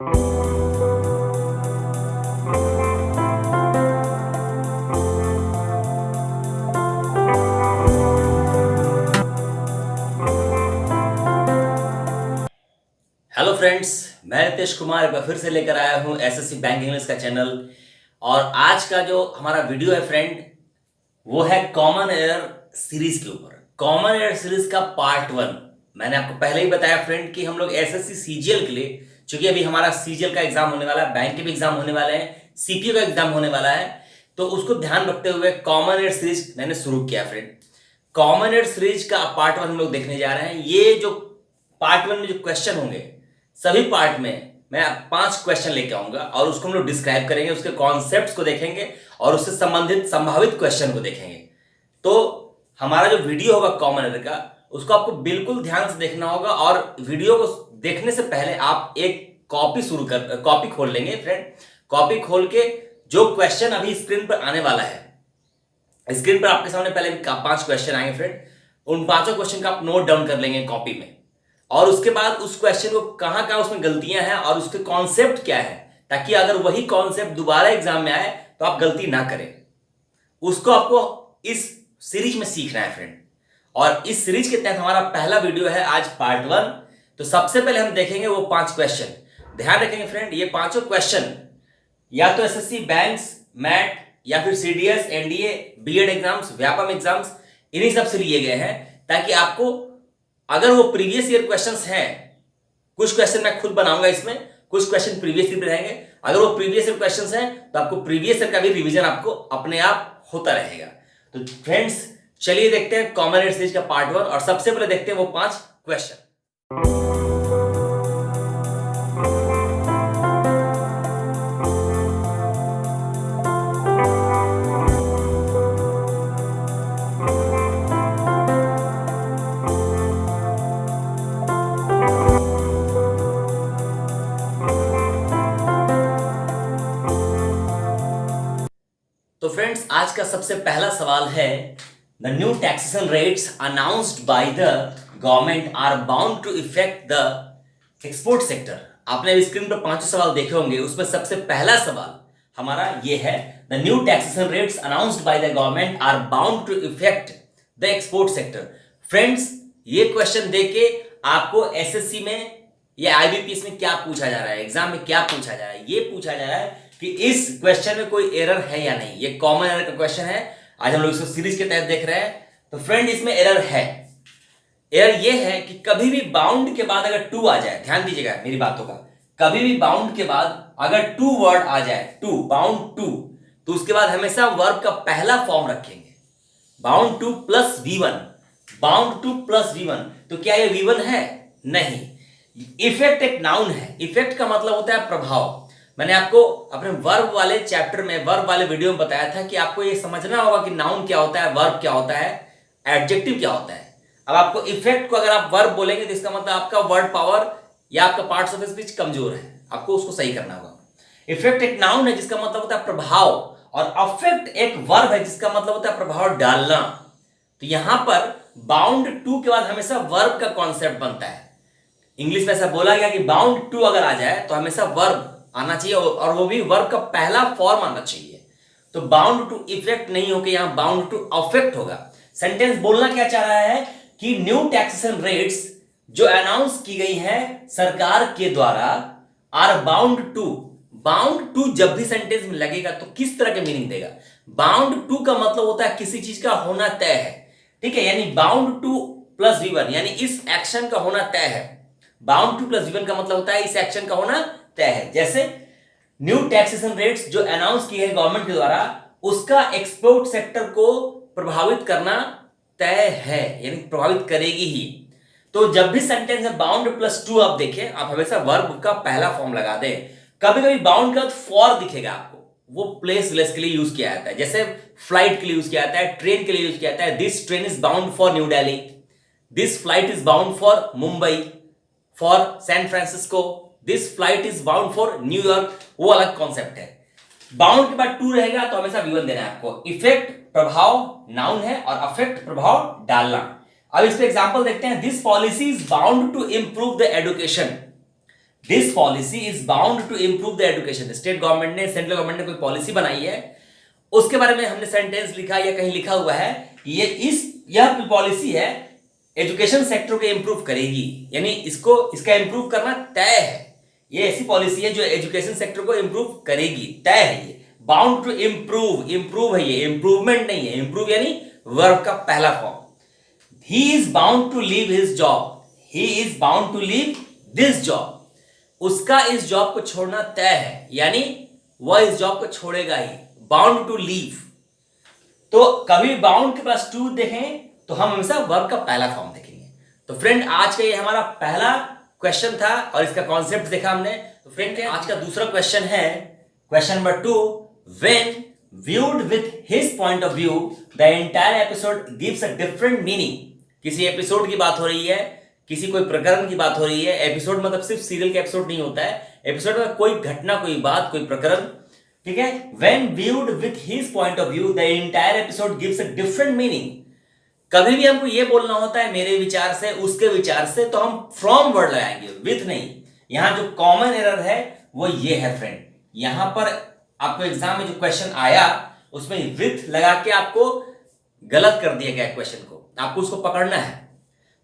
Hello friends, मैं रितेश कुमार एक बार फिर से लेकर आया हूं एसएससी बैंक इंग्लिश का चैनल। और आज का जो हमारा वीडियो है फ्रेंड, वो है कॉमन एरर सीरीज के ऊपर। कॉमन एरर सीरीज का पार्ट 1। मैंने आपको पहले ही बताया फ्रेंड कि हम लोग एसएससी सीजीएल के लिए, चूंकि अभी हमारा सीजीएल का एग्जाम होने वाला है, बैंक के भी एग्जाम होने वाले हैं, सीपीओ का एग्जाम होने वाला है, तो उसको ध्यान रखते हुए कॉमन एरर सीरीज मैंने शुरू किया फ्रेंड। कॉमन एरर सीरीज का पार्ट 1 हम लोग देखने जा रहे हैं। ये जो पार्ट 1 में जो क्वेश्चन होंगे, सभी पार्ट में मैं 5 क्वेश्चन लेके आऊंगा और उसको हम लोग डिस्क्राइब करेंगे, उसके कॉन्सेप्ट्स को देखेंगे और उससे संबंधित संभावित क्वेश्चन को देखेंगे। तो हमारा जो वीडियो होगा कॉमन एरर का, उसको आपको बिल्कुल ध्यान से देखना होगा। और वीडियो को देखने से पहले आप एक कॉपी खोल लेंगे फ्रेंड। कॉपी खोल के जो क्वेश्चन अभी स्क्रीन पर आने वाला है, स्क्रीन पर आपके सामने पहले 5 क्वेश्चन आएंगे फ्रेंड, उन 5 क्वेश्चन का आप नोट डाउन कर लेंगे कॉपी में। और उसके बाद उस क्वेश्चन को कहां कहां उसमें गलतियां हैं और उसके कॉन्सेप्ट क्या है, ताकि अगर वही कॉन्सेप्ट दोबारा एग्जाम में आए तो आप गलती ना करें। उसको आपको इस सीरीज में सीखना है फ्रेंड। और इस सीरीज के तहत हमारा पहला वीडियो है आज पार्ट 1। तो सबसे पहले हम देखेंगे वो 5 क्वेश्चन। ध्यान रखेंगे फ्रेंड, ये 5 क्वेश्चन या तो एसएससी बैंक्स, मैट या फिर CDS, NDA, B Ed exams, Vyapam exams, इन्हीं सब से लिए गए हैं, ताकि आपको अगर वो प्रीवियस ईयर क्वेश्चंस हैं, कुछ क्वेश्चन मैं खुद बनाऊंगा इसमें, कुछ क्वेश्चन प्रीवियस ईयर रहेंगे। अगर वो प्रीवियस ईयर क्वेश्चंस हैं तो आपको प्रीवियस ईयर का भी रिवीजन आपको अपने आप होता रहेगा। तो फ्रेंड्स, चलिए देखते हैं कॉमन एरर सीरीज का पार्ट 1 और सबसे पहले देखते हैं वो 5 क्वेश्चन। तो फ्रेंड्स, आज का सबसे पहला सवाल है, the new taxation rates announced by the government are bound to effect the export sector. आपने अभी स्क्रीन पर 5 सवाल देखे होंगे, उसमें सबसे पहला सवाल हमारा ये है, the new taxation rates announced by the government are bound to effect the export sector. Friends, ये क्वेश्चन देके आपको एसएससी में या आईबीपीएस में क्या पूछा जा रहा है, एग्जाम में क्या पूछा जा रहा है, ये पूछा जा रहा है कि इस क्वेश्चन में कोई एरर है या नहीं। ये कॉमन एरर का क्वेश्चन है, आज हम लोग इसको सीरीज के तहत देख रहे हैं। तो फ्रेंड, इसमें एरर है। एरर ये है कि कभी भी बाउंड के बाद अगर टू आ जाए, ध्यान दीजिएगा मेरी बातों का, कभी भी बाउंड के बाद अगर टू वर्ड आ जाए, टू, बाउंड टू, तो उसके बाद हमेशा वर्ब का पहला फॉर्म रखेंगे, bound two plus V1, bound two plus V1। तो क्या ये V1 है? नहीं। इफेक्ट एक नाउन है। इफेक्ट का मतलब होता है प्रभाव। मैंने आपको अपने वर्ब वाले चैप्टर में, वर्ब वाले वीडियो में बताया था कि आपको ये समझना होगा कि नाउन क्या होता है, वर्ब क्या होता है, एडजेक्टिव क्या होता है। अब आपको इफेक्ट को अगर आप वर्ब बोलेंगे तो इसका मतलब आपका वर्ड पावर या आपका पार्ट्स ऑफ स्पीच कमजोर है, आपको उसको सही करना होगा। इफेक्ट एक नाउन है जिसका मतलब होता है प्रभाव, और अफेक्ट एक वर्ब है जिसका मतलब होता है प्रभाव डालना। तो यहां पर बाउंड टू के बाद हमेशा वर्ब का कॉन्सेप्ट बनता है। इंग्लिश में ऐसा बोला गया कि बाउंड टू अगर आ जाए तो हमेशा वर्ब आना चाहिए, और वो भी वर्ब का पहला फॉर्म आना चाहिए। तो बाउंड टू इफेक्ट नहीं होकर यहां बाउंड टू अफेक्ट होगा। सेंटेंस बोलना क्या चाह रहा है कि न्यू टैक्सेशन रेट्स जो अनाउंस की गई है सरकार के द्वारा, are bound to. Bound to जब भी सेंटेंस में लगेगा तो किस तरह के मीनिंग देगा? बाउंड टू का मतलब होता है किसी चीज का होना तय है, ठीक है, यानी बाउंड टू प्लस V1, यानी इस एक्शन का होना तय है। बाउंड टू प्लस V1 का मतलब होता है इस एक्शन का होना तय है। जैसे न्यू टैक्सेशन रेट्स जो अनाउंस की है गवर्नमेंट के द्वारा, उसका एक्सपोर्ट सेक्टर को प्रभावित करना तय है, यानी प्रभावित करेगी ही। तो जब भी सेंटेंस में बाउंड प्लस टू आप देखें, आप हमेशा वर्ब का पहला फॉर्म लगा दें। कभी कभी बाउंड का फॉर दिखेगा आपको, वो प्लेस लेस के लिए यूज किया जाता है, जैसे फ्लाइट के लिए यूज किया जाता है, ट्रेन के लिए यूज किया जाता है। This train is bound for New Delhi, this flight is bound for Mumbai, for San Francisco, this flight is bound for New York, वो अलग कॉन्सेप्ट है। बाउंड के बाद टू रहेगा तो हमेशा V1 देना है आपको। इफेक्ट प्रभाव नाउन है और अफेक्ट प्रभाव डालना। अब इस पे एग्जांपल देखते हैं। This policy is bound to improve the education. This policy is bound to improve the education. State government ने, सेंट्रल गवर्नमेंट ने कोई पॉलिसी बनाई है, उसके बारे में हमने सेंटेंस लिखा या कहीं लिखा हुआ है कि यह पॉलिसी है एजुकेशन सेक्टर को इंप्रूव करेगी, यानी इसका इंप्रूव करना तय है। ये ऐसी पॉलिसी है जो एजुकेशन सेक्टर को इंप्रूव करेगी, तय है। ये बाउंड टू इंप्रूव है, ये इंप्रूवमेंट नहीं है। इंप्रूव यानी वर्ब का पहला form. He is bound to leave his job, he is bound to leave this job. उसका इस जॉब को छोड़ना तय है, यानी वह इस जॉब को छोड़ेगा ही। बाउंड टू लीव, तो कभी बाउंड के पास टू देखें तो हम हमेशा वर्ब का पहला फॉर्म देखेंगे। तो फ्रेंड, आज का ये हमारा पहला क्वेश्चन था और इसका कॉन्सेप्ट देखा हमने। तो फ्रेंड, आज का दूसरा क्वेश्चन है, question number 2। When viewed with his point of view the entire episode gives a different meaning। किसी एपिसोड की बात हो रही है, किसी कोई प्रकरण की बात हो रही है। एपिसोड मतलब सिर्फ सीरियल का एपिसोड नहीं होता है, एपिसोड में कोई घटना, कोई बात, कोई प्रकरण, ठीक है। When viewed with his point of view the entire episode gives a different meaning। कभी भी हमको ये बोलना होता है मेरे विचार से, उसके विचार से, तो हम फ्रॉम वर्ड लगाएंगे, विथ नहीं। यहां जो कॉमन एरर है वो ये है फ्रेंड, यहां पर आपको एग्जाम में जो क्वेश्चन आया उसमें विथ लगा के आपको गलत कर दिया गया क्वेश्चन को, आपको उसको पकड़ना है।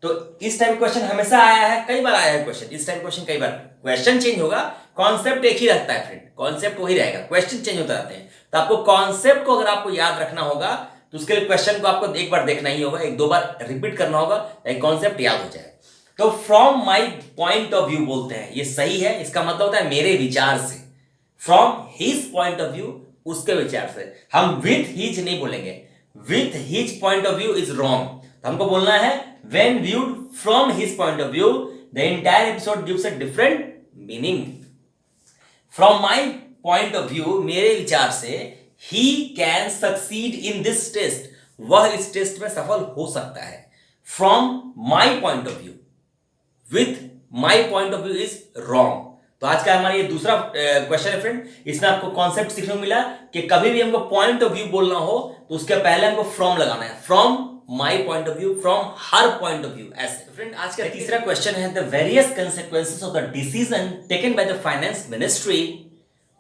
तो इस टाइप क्वेश्चन हमेशा आया है, कई बार आया है क्वेश्चन, इस टाइप क्वेश्चन कई बार। क्वेश्चन चेंज होगा, कॉन्सेप्ट एक ही रहता है फ्रेंड, कॉन्सेप्ट वही रहेगा, क्वेश्चन चेंज होते रहते हैं। तो आपको कॉन्सेप्ट को अगर आपको याद रखना होगा तो उसके लिए क्वेश्चन को आपको एक बार देखना ही होगा, एक दो बार रिपीट करना होगा, ताकि कॉन्सेप्ट याद हो जाए। तो from my point of view बोलते हैं, ये सही है, इसका मतलब होता है मेरे विचार से। From his point of view, उसके विचार से। हम विथ हिज नहीं बोलेंगे, with his point of view is wrong. तो हमको बोलना है when viewed from his point of view the entire episode gives a different meaning. From my point of view, मेरे विचार से, he can succeed in this test, वह इस test में सफल हो सकता है। From my point of view, with my point of view is wrong. तो आज का हमारा ये दूसरा क्वेश्चन है फ्रेंड, इसमें आपको कॉन्सेप्ट सीखने को मिला कि कभी भी हमको पॉइंट ऑफ व्यू बोलना हो तो उसके पहले हमको फ्रॉम लगाना है, from my point of view, from her point of view, ऐसे। फ्रेंड, आज का तीसरा क्वेश्चन है, the various consequences of the decision taken by the finance ministry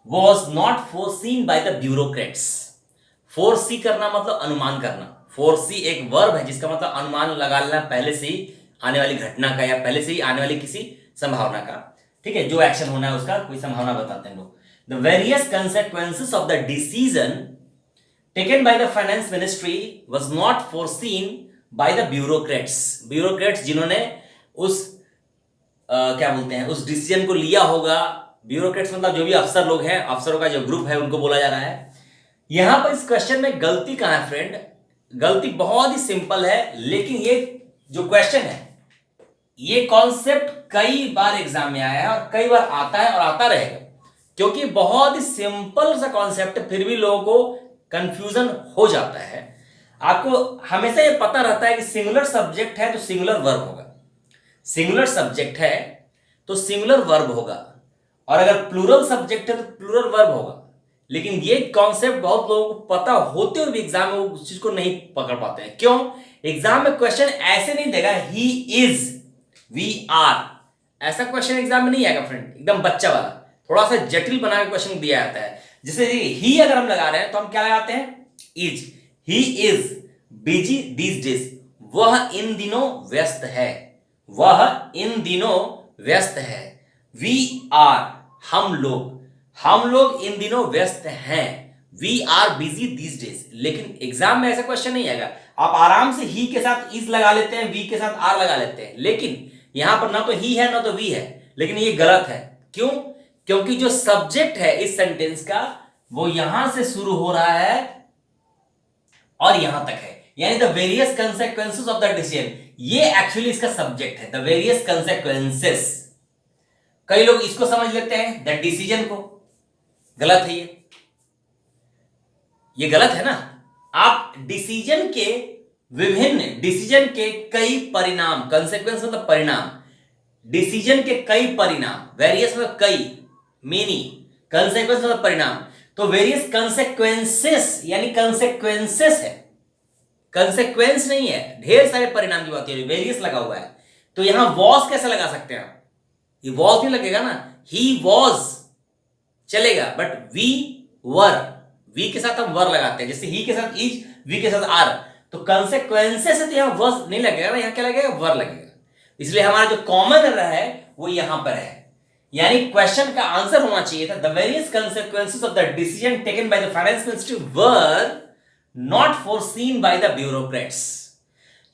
was not foreseen by the bureaucrats. Foresee करना मतलब अनुमान करना। फोरसी एक वर्ब है जिसका मतलब अनुमान लगा लेना पहले से ही आने वाली घटना का, या पहले से ही आने वाली किसी संभावना का, ठीक है, जो एक्शन होना है उसका कोई संभावना बताते हैं लोग। The various consequences of the decision taken by the finance ministry was not foreseen by the bureaucrats. Bureaucrats जिन्होंने उस क्या बोलते हैं, उस डिसीजन को लिया होगा। ब्यूरोक्रेट्स मतलब जो भी अफसर लोग हैं, अफसरों का जो ग्रुप है उनको बोला जा रहा है। यहां पर इस क्वेश्चन में गलती कहां है फ्रेंड? गलती बहुत ही सिंपल है, लेकिन ये जो क्वेश्चन है, ये कॉन्सेप्ट कई बार एग्जाम में आया है और कई बार आता है और आता रहेगा, क्योंकि बहुत ही सिंपल सा कॉन्सेप्ट फिर भी लोगों को कंफ्यूजन हो जाता है। आपको हमेशा ये पता रहता है कि सिंगुलर सब्जेक्ट है तो सिंगुलर वर्ब होगा, सिंगुलर सब्जेक्ट है तो सिंगुलर वर्ब होगा, और अगर प्लूरल सब्जेक्ट है तो प्लूरल वर्ब होगा। लेकिन ये कॉन्सेप्ट बहुत लोगों को पता होते हुए भी एग्जाम में उस चीज को नहीं पकड़ पाते हैं। क्यों? एग्जाम में क्वेश्चन ऐसे नहीं देगा ही इज, वी आर, ऐसा क्वेश्चन एग्जाम में नहीं आएगा फ्रेंड, एकदम बच्चा वाला, थोड़ा सा जटिल बना के क्वेश्चन दिया जाता है। जैसे ही अगर हम लगा रहे हैं तो हम क्या लगाते हैं? Is. He is busy these days, वह इन दिनों व्यस्त है, वह इन दिनों व्यस्त है। वी आर, हम लोग इन दिनों व्यस्त हैं। We are busy these days. लेकिन एग्जाम में ऐसा क्वेश्चन नहीं आएगा। आप आराम से ही के साथ इज लगा लेते हैं, वी के साथ आर लगा लेते हैं, लेकिन यहां पर ना तो ही है ना तो वी है, लेकिन ये गलत है। क्यों? क्योंकि जो सब्जेक्ट है इस सेंटेंस का वो यहां से शुरू हो रहा है और यहां तक है, यानी the various consequences of the decision, ये एक्चुअली इसका सब्जेक्ट है, द वेरियस कंसेक्वेंसेस। कई लोग इसको समझ लेते हैं द डिसीजन को, गलत है ये गलत है ना। आप डिसीजन के विभिन्न, डिसीजन के कई परिणाम, कंसेक्वेंस मतलब परिणाम, डिसीजन के कई परिणाम, वेरियस मतलब कई, मेनी, कंसेक्वेंस मतलब परिणाम, तो वेरियस कंसेक्वेंसेस यानी कंसेक्वेंसेस है, कंसेक्वेंस नहीं है। ढेर सारे परिणाम की बात है, वेरियस लगा हुआ है, तो यहां वॉस कैसे लगा सकते हैं आप? ये वॉस नहीं लगेगा ना, ही वॉज चलेगा, बट वी वर, वी के साथ हम वर लगाते हैं, जैसे ही के साथ इज, वी के साथ आर, तो कंसेक्वेंसेस से तो यहां वर्स नहीं लगेगा ना, यहां क्या लगेगा, वर लगेगा। इसलिए हमारा जो कॉमन एरर है वो यहां पर है। यानी क्वेश्चन का आंसर होना चाहिए था the various consequences of the decision taken by the finance ministry were not foreseen by the bureaucrats.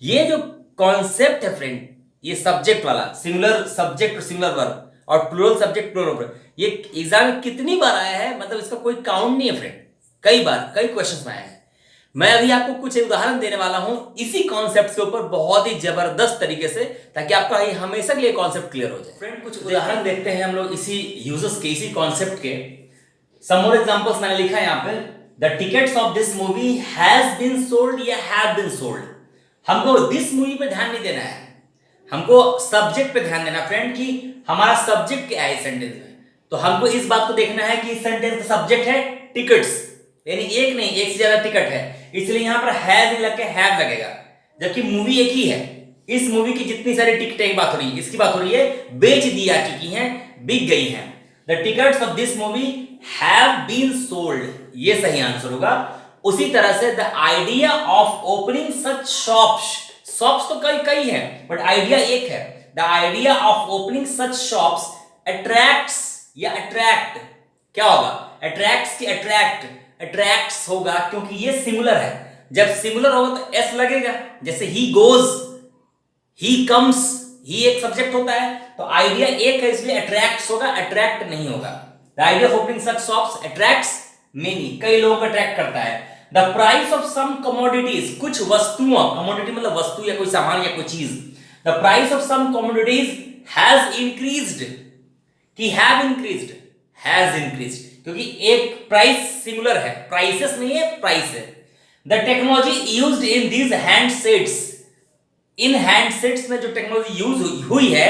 ये जो कॉन्सेप्ट है फ्रेंड, ये सब्जेक्ट वाला, सिंगुलर सब्जेक्ट और सिंगुलर वर्ब और प्लूरल सब्जेक्ट प्लूरल वर्ब, ये एग्जाम में कितनी बार आया है, मतलब इसका कोई काउंट नहीं है फ्रेंड, कई बार कई क्वेश्चंस में आया है। मैं अभी आपको कुछ उदाहरण देने वाला हूं इसी कॉन्सेप्ट के ऊपर बहुत ही जबरदस्त तरीके से, ताकि आपका हमेशा के लिए कॉन्सेप्ट क्लियर हो जाए। फ्रेंड कुछ उदाहरण देखते हैं हम लोग इसी यूजर्स के, इसी कॉन्सेप्ट के। सम मोर एग्जांपल्स मैंने लिखा है यहां पे, the tickets of this movie has been sold या हैव बीन सोल्ड। हमको दिस मूवी पे ध्यान नहीं देना है, हमको सब्जेक्ट पे ध्यान देना फ्रेंड, कि हमारा सब्जेक्ट क्या है इस सेंटेंस में। तो हमको इस बात को देखना है कि इस सेंटेंस का सब्जेक्ट है टिकट्स, यानी एक नहीं, एक से ज्यादा टिकट है, इसलिए यहां पर हैज नहीं लग के हैव लगेगा, जबकि मूवी एक ही है। इस मूवी की जितनी सारी टिकटें की बात हो रही है, इसकी बात हो रही है, बेच दी जा चुकी हैं, बिक गई हैं। The tickets of this movie have been sold, ये सही आंसर होगा। उसी तरह से the idea of opening such shops, shops तो कई कई है बट आइडिया एक है। The idea of opening such shops attracts या अट्रैक्ट, क्या होगा, अट्रैक्ट्स की अट्रैक्ट, अट्रैक्ट्स होगा क्योंकि ये सिंगुलर है। जब सिंगुलर होगा तो एस लगेगा, जैसे ही गोज, ही कम्स, ही एक सब्जेक्ट होता है, तो आइडिया एक है इसलिए अट्रैक्ट्स होगा, अट्रैक्ट नहीं होगा। The idea of opening such shops attracts many, कई लोगों को अट्रैक्ट करता है। The price of some commodities, कुछ वस्तुओं, कमोडिटी मतलब वस्तु या कोई सामान या कोई चीज, the price of some commodities has increased, कि हैव इंक्रीज्ड, हैज इंक्रीज्ड, क्योंकि एक प्राइस सिंगुलर है, प्राइसेस नहीं है, प्राइस है। The technology used in these handsets, in handsets में जो टेक्नोलॉजी यूज हुई है,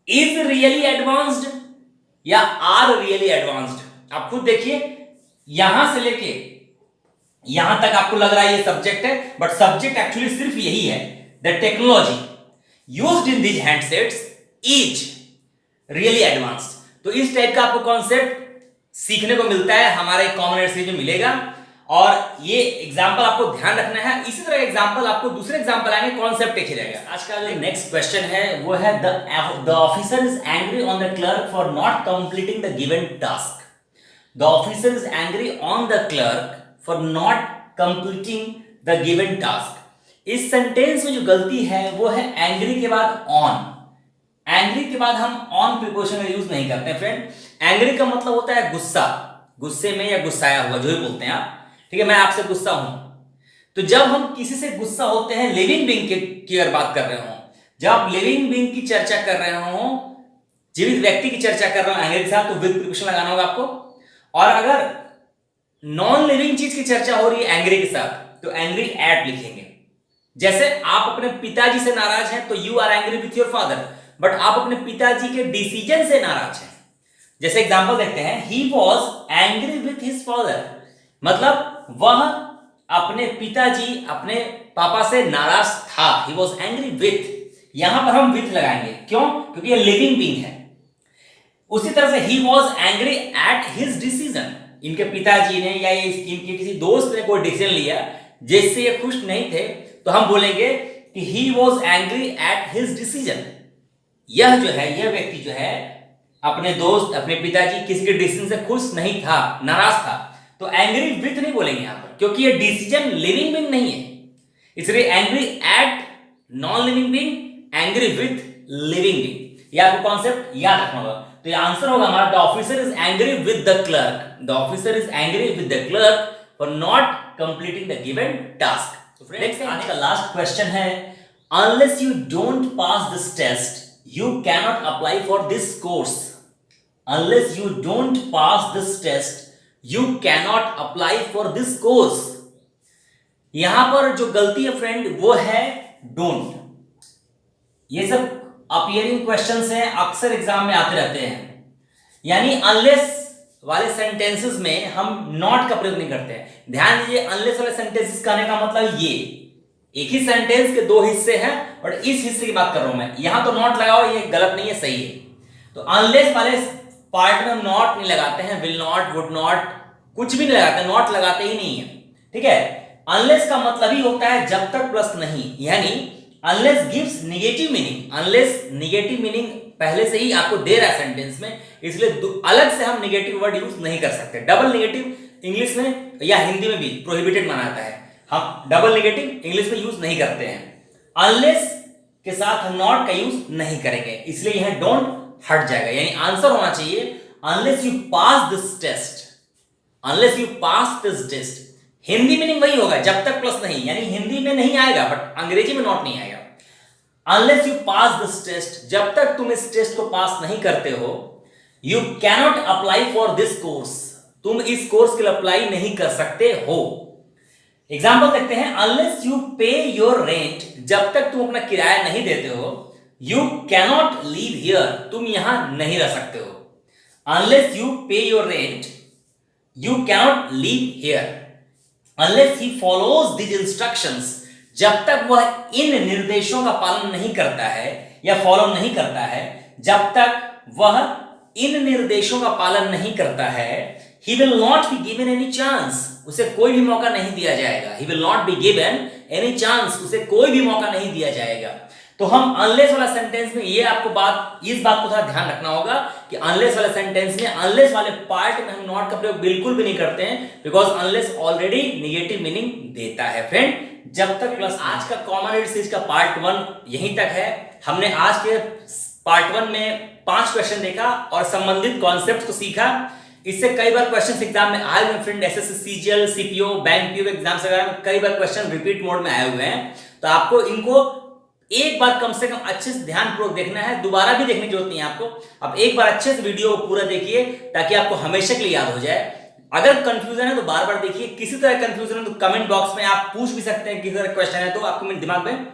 इज रियली एडवांस्ड या आर रियली एडवांस्ड। आप खुद देखिए, यहां से लेके यहां तक आपको लग रहा है ये सब्जेक्ट है, बट सब्जेक्ट एक्चुअली सिर्फ यही है, the technology used in these handsets is really advanced. तो इस टाइप का आपको कॉन्सेप्ट सीखने को मिलता है, हमारे कॉमन एयर सीरीज में मिलेगा, और ये एग्जांपल आपको ध्यान रखना है। इसी तरह एग्जांपल आपको दूसरे एग्जांपल आएंगे, कॉन्सेप्ट एक ही रहेगा। आज का जो नेक्स्ट क्वेश्चन है वो है the officer is angry on the clerk for not completing the given task. The officer is angry on the clerk for not completing the given task. इस सेंटेंस में जो गलती है वो है एंग्री के बाद ऑन। एंग्री के बाद हम ऑन प्रीपोजिशन का यूज नहीं करते हैं फ्रेंड। एंग्री का मतलब होता है गुस्सा, गुस्से में या गुस्साया हुआ, जो भी बोलते हैं आप, ठीक है। मैं आपसे गुस्सा हूं, तो जब हम किसी से गुस्सा होते हैं, लिविंग बीइंग की अगर बात कर रहे हो, जब आप लिविंग बीइंग की चर्चा कर रहे हो, जीवित व्यक्ति की चर्चा कर रहे हो एंग्री के साथ, तो विद प्रीपोजिशन लगाना होगा आपको। और अगर नॉन लिविंग चीज की चर्चा हो रही है एंग्री के साथ, तो एंग्री एट लिखेंगे। जैसे आप अपने पिताजी से नाराज हैं तो you are angry with your father, but आप अपने पिताजी के डिसीजन से नाराज हैं। जैसे एग्जांपल देखते हैं, he was angry with his father, मतलब वह अपने पिताजी, अपने पापा से नाराज था। ही वॉज एंग्री विथ, यहां पर हम विथ लगाएंगे, क्यों, क्योंकि ये लिविंग बीइंग है। उसी तरह से he was angry at his decision, इनके पिताजी ने या इनके किसी दोस्त ने कोई डिसीजन लिया जिससे ये खुश नहीं थे, तो हम बोलेंगे कि he was angry at his decision. यह जो है, यह व्यक्ति जो है अपने दोस्त, अपने पिताजी किसी के डिसीजन से खुश नहीं था, नाराज था, तो एंग्री विथ नहीं बोलेंगे यहां पर, क्योंकि ये डिसीजन लिविंग बीइंग नहीं है। इसलिए angry at non living being, angry with living being. यह आपको कॉन्सेप्ट याद रखना होगा। तो ये आंसर होगा हमारा, the officer is angry with the clerk, the officer is angry with the clerk for not completing the given task. तो फ्रेंड्स, आज का लास्ट क्वेश्चन है, unless you don't pass this test you cannot apply for this course. Unless you don't pass this test, you cannot apply for this course. यहां पर जो गलती है friend वो है don't. ये सब अपीयरिंग क्वेश्चंस हैं, अक्सर एग्जाम में आते रहते हैं। यानी unless वाले सेंटेंसेस में हम not का प्रयोग नहीं करते हैं। ध्यान दीजिए, unless वाले सेंटेंसेस कहने का मतलब ये एक ही सेंटेंस के दो हिस्से हैं और इस हिस्से की बात कर रहा हूं मैं, यहां तो नॉट लगाओ, ये गलत नहीं है, सही है। तो अनलेस वाले पार्ट में हम नॉट नहीं लगाते हैं, विल नॉट, वुड नॉट, कुछ भी नहीं लगाते, नॉट लगाते ही नहीं है, ठीक है। अनलेस का मतलब ही होता है जब तक प्लस नहीं, यानी unless gives negative meaning, unless negative meaning पहले से ही आपको दे रहा है सेंटेंस में, इसलिए अलग से हम नेगेटिव वर्ड यूज नहीं कर सकते। डबल नेगेटिव इंग्लिश में या हिंदी में भी प्रोहिबिटेड माना जाता है, हम डबल नेगेटिव इंग्लिश में यूज नहीं करते हैं। अनलेस के साथ हम नॉट का यूज नहीं करेंगे, इसलिए यहां डोंट हट जाएगा, यानी आंसर होना चाहिए unless you pass this test, unless you pass this test. Hindi meaning वही होगा जब तक प्लस नहीं, यानी हिंदी में नहीं आएगा बट अंग्रेजी में नॉट नहीं आएगा। Unless you pass this test, जब तक तुम इस टेस्ट को पास नहीं करते हो, you cannot apply for this course, तुम इस कोर्स के लिए अप्लाई नहीं कर सकते हो। एग्जाम्पल देखते हैं, अनलेस यू पे योर रेंट, जब तक तुम अपना किराया नहीं देते हो, यू कैनॉट लीव हियर, तुम यहां नहीं रह सकते हो। अनलेस यू पे your rent, you cannot leave here. Unless he follows this instructions, जब तक वह इन निर्देशों का पालन नहीं करता है या फॉलो नहीं करता है, जब तक वह इन निर्देशों का पालन नहीं करता है, he will not be given any chance, उसे कोई भी मौका नहीं दिया जाएगा। he will not be given any chance, उसे कोई भी मौका नहीं दिया जाएगा। तो हम अनलेस वाला सेंटेंस में ये आपको इस बात को थोड़ा ध्यान रखना होगा कि अनलेस वाले सेंटेंस में, अनलेस वाले पार्ट में हम नॉट का प्रयोग बिल्कुल भी नहीं करते हैं, because unless already negative meaning देता है फ्रेंड, जब तक प्लस। आज का कॉमन एड सीरीज का पार्ट 1 यहीं तक है। हमने आज के पार्ट 1 में 5 क्वेश्चन देखा और संबंधित कॉन्सेप्ट को सीखा। इससे कई बार क्वेश्चन एग्जाम में आए हुए friend, SSC, CGL, CPO, bank PO exam वगैरह में कई बार क्वेश्चन रिपीट मोड में आए हुए हैं। तो आपको इनको एक बार कम से कम अच्छे से ध्यानपूर्वक देखना है, दोबारा भी देखने की जरूरत नहीं है आपको। अब एक बार अच्छे से वीडियो को पूरा देखिए ताकि आपको हमेशा के लिए याद हो जाए। अगर कंफ्यूजन है तो बार बार देखिए, किसी तरह कंफ्यूजन है तो कमेंट बॉक्स में आप पूछ भी सकते हैं, किसी तरह क्वेश्चन है तो आपको मेरे दिमाग में।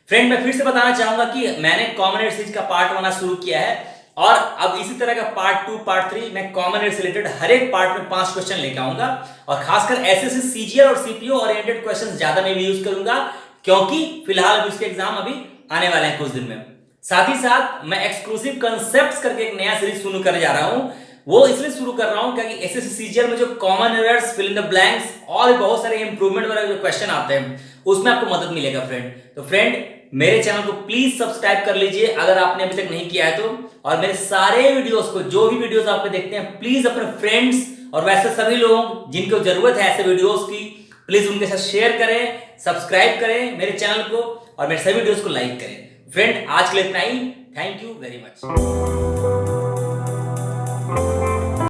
फ्रेंड मैं फिर से बताना चाहूंगा कि मैंने कॉमन एड सीरीज का पार्ट 1 शुरू किया है और अब इसी तरह का पार्ट 2, पार्ट 3 मैं कॉमन एड से रिलेटेड हर एक पार्ट में 5 क्वेश्चन लेकर आऊंगा और खासकर एसएससी, सीजीएल और सीपीओ ओरिएंटेड क्वेश्चन ज्यादा मैं भी यूज करूंगा, क्योंकि फिलहाल अभी उसके एग्जाम अभी आने वाले हैं कुछ दिन में। साथ ही साथ मैं एक्सक्लूसिव कॉन्सेप्ट्स करके एक नया सीरीज शुरू करने जा रहा हूं। वो इसलिए शुरू कर रहा हूं क्योंकि एसएससी, सीजीएल में जो common errors, fill in the blanks और बहुत सारे इंप्रूवमेंट वाले जो क्वेश्चन आते हैं उसमें आपको मदद मिलेगा फ्रेंड। तो फ्रेंड मेरे चैनल को प्लीज सब्सक्राइब कर लीजिए अगर आपने अभी तक नहीं किया है तो, और मेरे सारे वीडियोस को, जो भी वीडियोस आप देखते हैं, प्लीज अपने फ्रेंड्स और वैसे सभी लोग जिनको जरूरत है ऐसे वीडियोस की, प्लीज उनके साथ शेयर करें, सब्सक्राइब करें मेरे चैनल को और मेरे सभी वीडियोस को लाइक करें। फ्रेंड आज के लिए इतना ही, थैंक यू वेरी मच।